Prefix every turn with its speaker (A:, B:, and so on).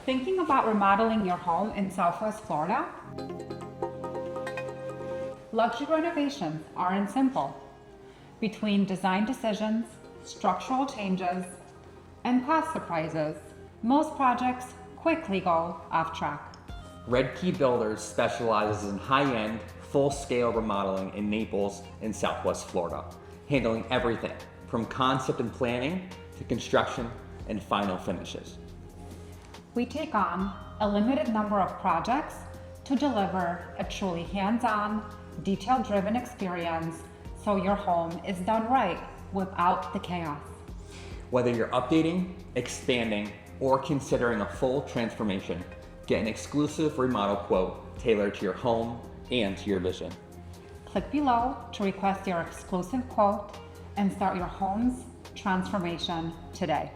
A: Thinking about remodeling your home in Southwest Florida? Luxury renovations aren't simple. Between design decisions, structural changes, and cost surprises, most projects quickly go off track.
B: Red Key Builders specializes in high-end, full-scale remodeling in Naples and Southwest Florida, handling everything from concept and planning to construction and final finishes.
A: We take on a limited number of projects to deliver a truly hands-on, detail-driven experience so your home is done right without the chaos.
B: Whether you're updating, expanding, or considering a full transformation, get an exclusive remodel quote tailored to your home and to your vision.
A: Click below to request your exclusive quote and start your home's transformation today.